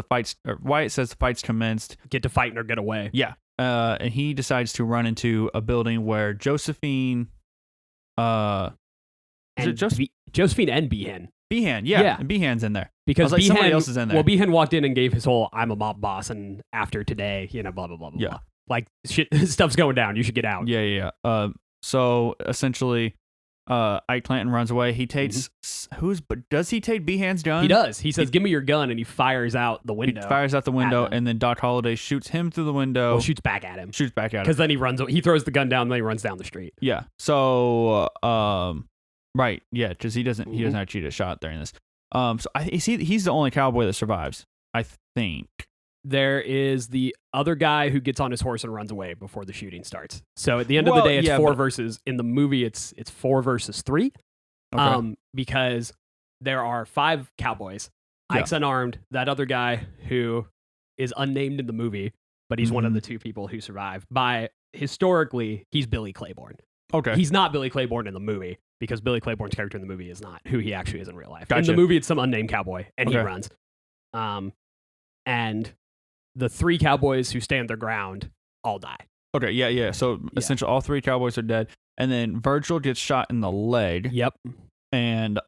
Wyatt says the fight's commenced. Get to fighting or get away. Yeah. And he decides to run into a building where Josephine. Josephine and Behan? Behan, yeah. And Behan's in there. Because like, somebody else is in there. Well, Behan walked in and gave his whole "I'm a mob boss," and after today, blah blah blah blah. Yeah. Blah. Like, shit, stuff's going down. You should get out. Yeah. So essentially, Ike Clanton runs away. He takes does he take Behan's gun? He does. He says, "Give me your gun," and he fires out the window. He fires out the window, and then Doc Holliday shoots him through the window. Well, shoots back at him. Because then he runs. He throws the gun down, and then he runs down the street. Yeah. So, right. Yeah. Because he doesn't actually get shot during this. So he's the only cowboy that survives, I think. There is the other guy who gets on his horse and runs away before the shooting starts. So at the end of the day, it's versus. In the movie, it's 4 versus 3. Okay. Because there are 5 cowboys. Yeah. Ike's unarmed. That other guy who is unnamed in the movie, but he's one of the 2 people who survive. Historically, he's Billy Claiborne. Okay. He's not Billy Claiborne in the movie because Billy Claiborne's character in the movie is not who he actually is in real life. Gotcha. In the movie, it's some unnamed cowboy, and he runs. And the 3 cowboys who stand their ground all die. Okay, yeah. So essentially, all 3 cowboys are dead, and then Virgil gets shot in the leg. Yep. And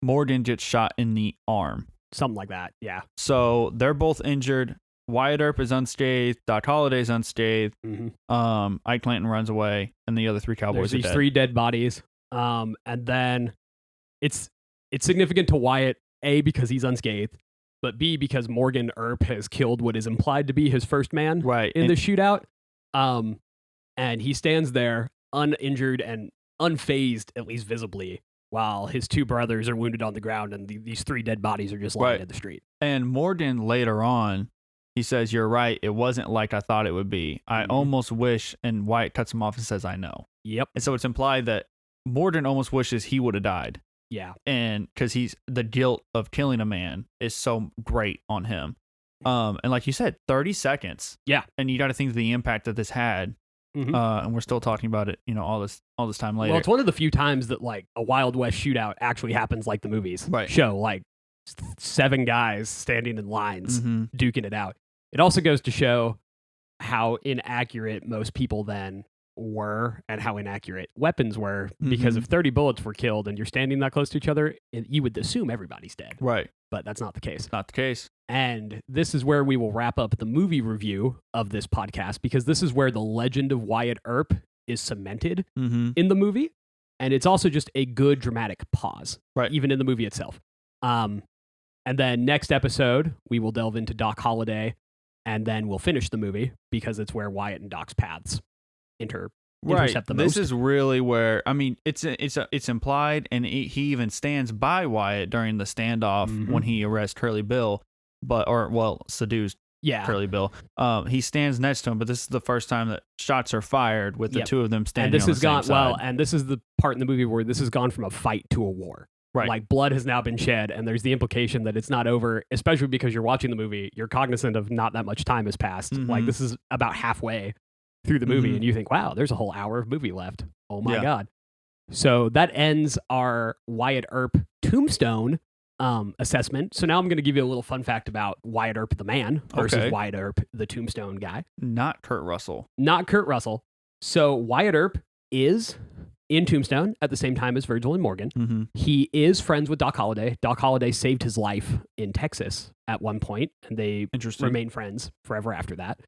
Morgan gets shot in the arm. Something like that. Yeah. So they're both injured. Wyatt Earp is unscathed. Doc Holliday's unscathed. Mm-hmm. Ike Clanton runs away, and the other 3 cowboys are dead. 3 dead bodies. And then it's significant to Wyatt, A, because he's unscathed, but B, because Morgan Earp has killed what is implied to be his first man in the shootout. And he stands there uninjured and unfazed, at least visibly, while his 2 brothers are wounded on the ground, and these 3 dead bodies are just lying in the street. And Morgan later on, he says, "You're right. It wasn't like I thought it would be. I almost wish," and Wyatt cuts him off and says, "I know." Yep. And so it's implied that Morgan almost wishes he would have died. Yeah. And because the guilt of killing a man is so great on him. And like you said, 30 seconds. Yeah. And you got to think of the impact that this had. Mm-hmm. And we're still talking about it, all this time later. Well, it's one of the few times that like a Wild West shootout actually happens like the movies show, like 7 guys standing in lines, duking it out. It also goes to show how inaccurate most people then were and how inaccurate weapons were, because if 30 bullets were killed and you're standing that close to each other, you would assume everybody's dead. Right. But that's not the case. Not the case. And this is where we will wrap up the movie review of this podcast, because this is where the legend of Wyatt Earp is cemented in the movie. And it's also just a good dramatic pause, even in the movie itself. And then next episode, we will delve into Doc Holliday, and then we'll finish the movie, because it's where Wyatt and Doc's paths intercept the most. This is really where, I mean, it's implied, and he even stands by Wyatt during the standoff when he arrests Curly Bill, seduced Curly Bill. He stands next to him, but this is the first time that shots are fired with the 2 of them standing on the same side. And this is the part in the movie where this has gone from a fight to a war. Right. Like, blood has now been shed, and there's the implication that it's not over, especially because you're watching the movie, you're cognizant of not that much time has passed. Like, this is about halfway through the movie, and you think, wow, there's a whole hour of movie left. Oh my God. So that ends our Wyatt Earp Tombstone assessment. So now I'm going to give you a little fun fact about Wyatt Earp the man versus Wyatt Earp the Tombstone guy. Not Kurt Russell. So Wyatt Earp is in Tombstone at the same time as Virgil and Morgan. He is friends with Doc Holliday. Doc Holliday saved his life in Texas at one point, and they remain friends forever after that.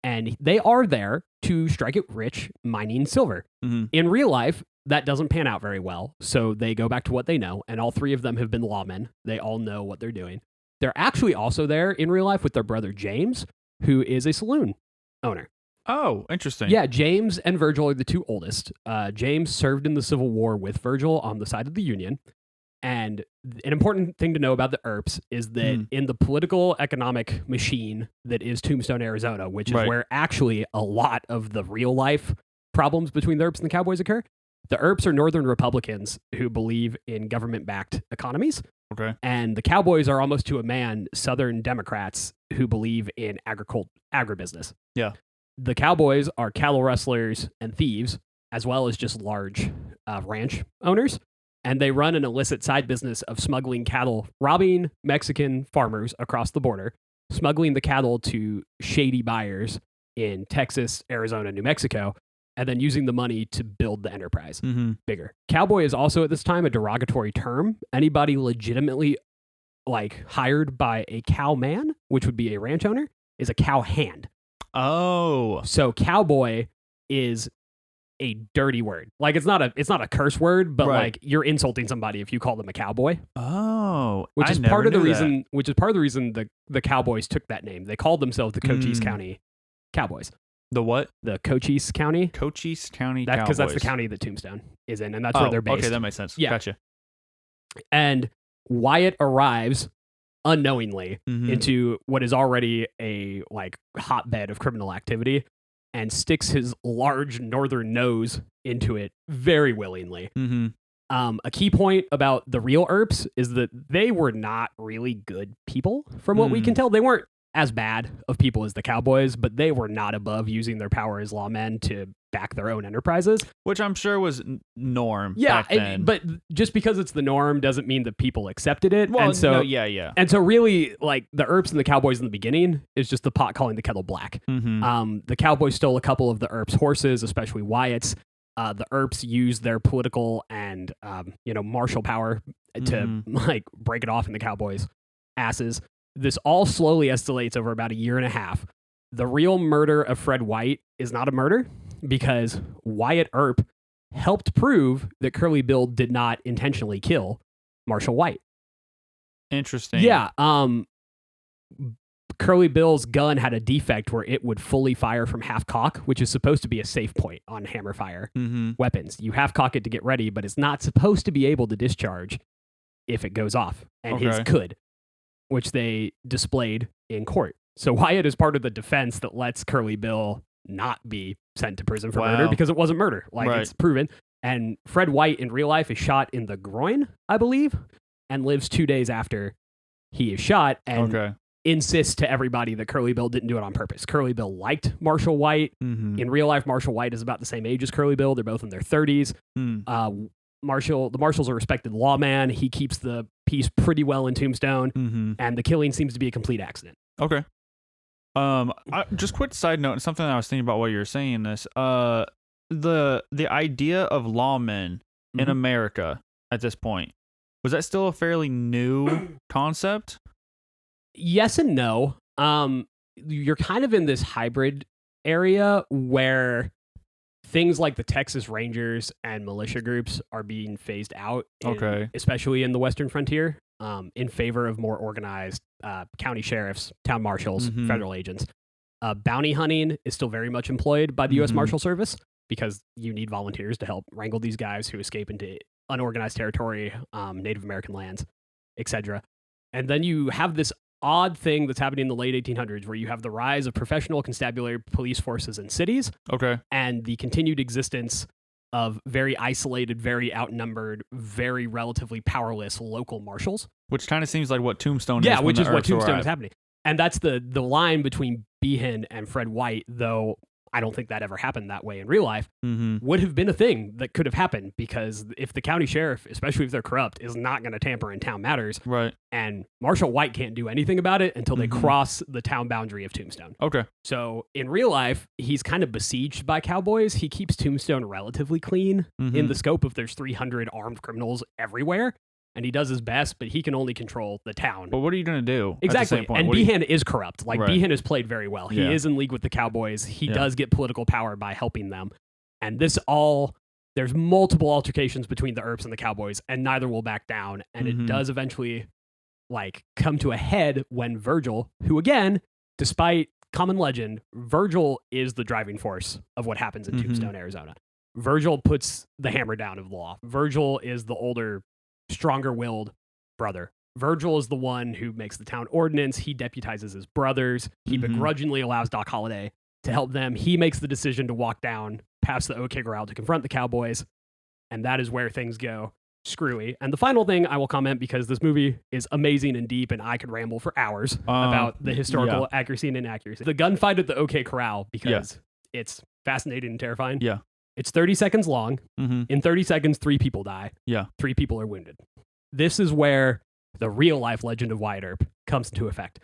And they are there to strike it rich mining silver. In real life, that doesn't pan out very well. So they go back to what they know, and all 3 of them have been lawmen. They all know what they're doing. They're actually also there in real life with their brother James, who is a saloon owner. Oh, interesting. Yeah, James and Virgil are the 2 oldest. James served in the Civil War with Virgil on the side of the Union. And an important thing to know about the Earps is that in the political economic machine that is Tombstone, Arizona, which is where actually a lot of the real life problems between the Earps and the Cowboys occur, the Earps are Northern Republicans who believe in government-backed economies. Okay. And the Cowboys are almost to a man Southern Democrats who believe in agribusiness. Yeah. The Cowboys are cattle rustlers and thieves, as well as just large ranch owners. And they run an illicit side business of smuggling cattle, robbing Mexican farmers across the border, smuggling the cattle to shady buyers in Texas, Arizona, New Mexico, and then using the money to build the enterprise bigger. Cowboy is also at this time a derogatory term. Anybody legitimately hired by a cowman, which would be a ranch owner, is a cowhand. Oh. So cowboy is a dirty word. Like it's not a curse word, but like you're insulting somebody if you call them a cowboy. Oh, which is part of the reason. Which is part of the reason the Cowboys took that name. They called themselves the Cochise County Cowboys. The what? The Cochise County. Cochise County Cowboys. Because that's the county that Tombstone is in, and that's where they're based. Okay, that makes sense. Yeah. Gotcha. And Wyatt arrives unknowingly into what is already a like hotbed of criminal activity and sticks his large northern nose into it very willingly. A key point about the real Earps is that they were not really good people from what we can tell. They weren't as bad of people as the Cowboys, but they were not above using their power as lawmen to back their own enterprises. Which I'm sure was norm back then. But just because it's the norm doesn't mean that people accepted it. Well, and so, yeah. And so really, like, the Earps and the Cowboys in the beginning is just the pot calling the kettle black. The Cowboys stole a couple of the Earps' horses, especially Wyatt's. The Earps used their political and, martial power to, like, break it off in the Cowboys' asses. This all slowly escalates over about a year and a half. The real murder of Fred Wyatt is not a murder because Wyatt Earp helped prove that Curly Bill did not intentionally kill Marshall Wyatt. Interesting. Yeah. Curly Bill's gun had a defect where it would fully fire from half cock, which is supposed to be a safe point on hammer fire weapons. You half cock it to get ready, but it's not supposed to be able to discharge if it goes off. And his could, which they displayed in court. So Wyatt is part of the defense that lets Curly Bill not be sent to prison for murder because it wasn't murder. It's proven. And Fred Wyatt in real life is shot in the groin, I believe, and lives 2 days after he is shot and insists to everybody that Curly Bill didn't do it on purpose. Curly Bill liked Marshall Wyatt. In real life, Marshall Wyatt is about the same age as Curly Bill. They're both in their 30s. The Marshall's a respected lawman. He keeps the peace pretty well in Tombstone, and the killing seems to be a complete accident. Okay. Just quick side note, and something that I was thinking about while you were saying this. The idea of lawmen in America at this point, was that still a fairly new concept? Yes and no. You're kind of in this hybrid area where things like the Texas Rangers and militia groups are being phased out, especially in the Western frontier, in favor of more organized county sheriffs, town marshals, federal agents. Bounty hunting is still very much employed by the U.S. Marshal Service because you need volunteers to help wrangle these guys who escape into unorganized territory, Native American lands, etc. And then you have this odd thing that's happening in the late 1800s where you have the rise of professional constabulary police forces in cities and the continued existence of very isolated, very outnumbered, very relatively powerless local marshals. Which kind of seems like what Tombstone is. Yeah, which is what Tombstone is happening. And that's the line between Behan and Fred Wyatt, though I don't think that ever happened that way in real life, would have been a thing that could have happened because if the county sheriff, especially if they're corrupt, is not going to tamper in town matters, and Marshall Wyatt can't do anything about it until they cross the town boundary of Tombstone. So in real life, he's kind of besieged by cowboys. He keeps Tombstone relatively clean in the scope of there's 300 armed criminals everywhere. And he does his best, but he can only control the town. But what are you going to do? Exactly. And Behan is corrupt. Like, Behan is played very well. He is in league with the Cowboys. He does get political power by helping them. And there's multiple altercations between the Earps and the Cowboys, and neither will back down. And it does eventually, come to a head when Virgil, who again, despite common legend, Virgil is the driving force of what happens in Tombstone, Arizona. Virgil puts the hammer down of the law. Virgil is the older, stronger-willed brother. Virgil is the one who makes the town ordinance. He deputizes his brothers. He begrudgingly allows Doc Holliday to help them. He makes the decision to walk down past the OK Corral to confront the Cowboys, and that is where things go screwy. And the final thing I will comment, because this movie is amazing and deep, and I could ramble for hours about the historical accuracy and inaccuracy. The gunfight at the OK Corral, because it's fascinating and terrifying. It's 30 seconds long. In 30 seconds, 3 people die. 3 people are wounded. This is where the real-life legend of Wyatt Earp comes into effect.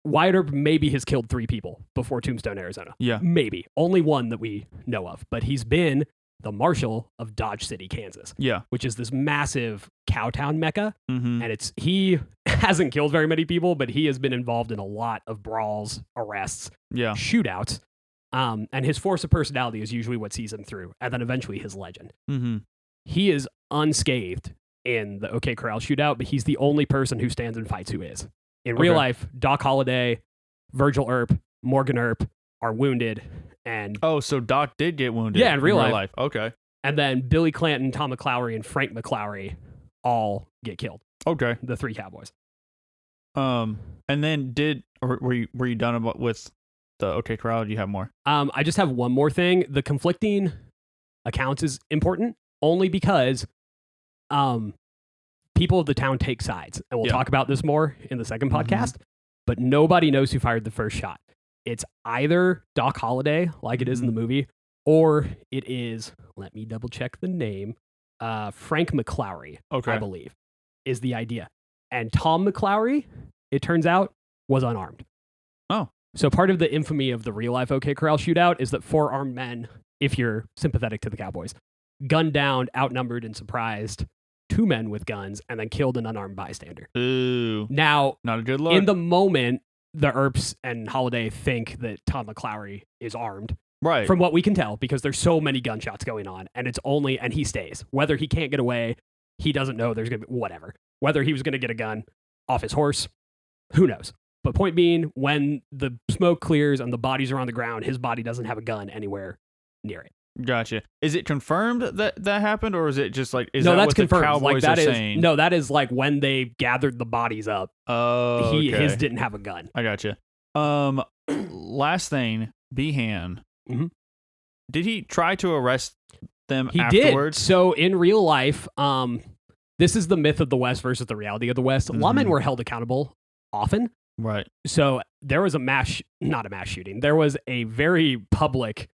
Wyatt Earp maybe has killed 3 people before Tombstone, Arizona. Maybe. Only one that we know of. But he's been the marshal of Dodge City, Kansas. Which is this massive cowtown mecca. And he hasn't killed very many people, but he has been involved in a lot of brawls, arrests, shootouts. And his force of personality is usually what sees him through, and then eventually his legend. Mm-hmm. He is unscathed in the OK Corral shootout, but he's the only person who stands and fights who is. In real life, Doc Holliday, Virgil Earp, Morgan Earp are wounded. And so Doc did get wounded. Yeah, in real life. Okay. And then Billy Clanton, Tom McClowry, and Frank McClowry all get killed. Okay. The 3 Cowboys. And then were you done with the OK Corral? Or do you have more? I just have one more thing. The conflicting accounts is important only because people of the town take sides. And we'll talk about this more in the second podcast. But nobody knows who fired the first shot. It's either Doc Holliday, like it is in the movie, or it is, let me double check the name, Frank McClowry, I believe, is the idea. And Tom McClowry, it turns out, was unarmed. Oh. So part of the infamy of the real-life OK Corral shootout is that 4 armed men, if you're sympathetic to the Cowboys, gunned down, outnumbered, and surprised 2 men with guns, and then killed an unarmed bystander. Ooh. Now, not a good look. In the moment, the Earps and Holliday think that Tom McClowry is armed. Right. From what we can tell, because there's so many gunshots going on, and he stays. Whether he can't get away, he doesn't know there's going to be whatever. Whether he was going to get a gun off his horse, who knows? But point being, when the smoke clears and the bodies are on the ground, his body doesn't have a gun anywhere near it. Gotcha. Is it confirmed that happened, or is it just like no? That's what confirmed. The Cowboys that are is saying? No, that is like when they gathered the bodies up. Oh, his didn't have a gun. I gotcha. Last thing, Behan. Mm-hmm. Did he try to arrest them he afterwards? Did. So in real life, this is the myth of the West versus the reality of the West. Lawmen were held accountable often. Right. So there was not a mass shooting. There was a very public,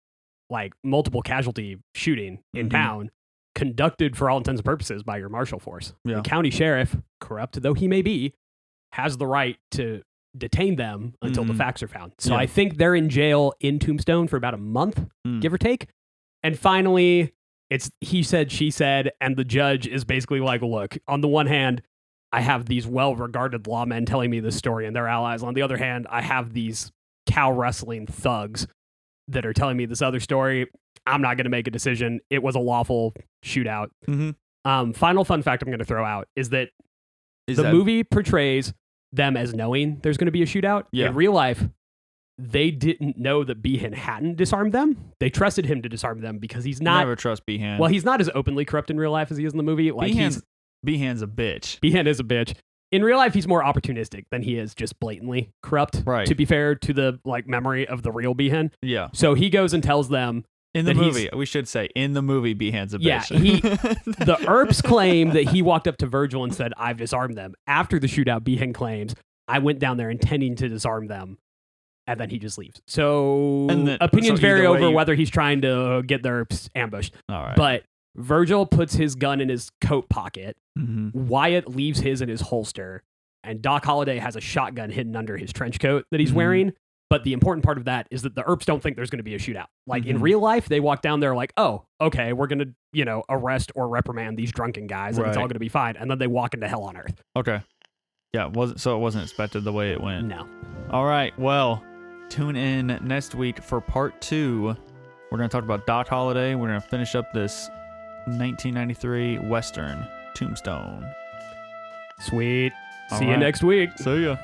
like multiple casualty shooting in town, conducted for all intents and purposes by your marshal force. Yeah. The county sheriff, corrupt though he may be, has the right to detain them until the facts are found. So I think they're in jail in Tombstone for about a month, give or take. And finally, it's he said, she said, and the judge is basically like, look, on the one hand, I have these well-regarded lawmen telling me this story and their allies. On the other hand, I have these cow wrestling thugs that are telling me this other story. I'm not going to make a decision. It was a lawful shootout. Final fun fact I'm going to throw out is that the movie portrays them as knowing there's going to be a shootout. Yeah. In real life, they didn't know that Behan hadn't disarmed them. They trusted him to disarm them because he's not... Never trust Behan. Well, he's not as openly corrupt in real life as he is in the movie. Like Behan's a bitch. Behan is a bitch. In real life, he's more opportunistic than he is just blatantly corrupt. Right. To be fair to the memory of the real Behan. Yeah. So he goes and tells them in the movie, we should say in the movie, Behan's a bitch. Yeah. The Earps claim that he walked up to Virgil and said, "I've disarmed them." After the shootout, Behan claims, "I went down there intending to disarm them," and then he just leaves. So opinions vary over whether he's trying to get the Earps ambushed. All right. But Virgil puts his gun in his coat pocket. Wyatt leaves his in his holster, and Doc Holliday has a shotgun hidden under his trench coat that he's wearing. But the important part of that is that the Earps don't think there's going to be a shootout. Like in real life, they walk down there like, oh, okay, we're going to, arrest or reprimand these drunken guys, and it's all going to be fine. And then they walk into hell on earth. Okay. Yeah, it wasn't expected the way it went. No. All right, well, tune in next week for part 2. We're going to talk about Doc Holliday. We're going to finish up this 1993 Western, Tombstone. Sweet. See you next week. See ya.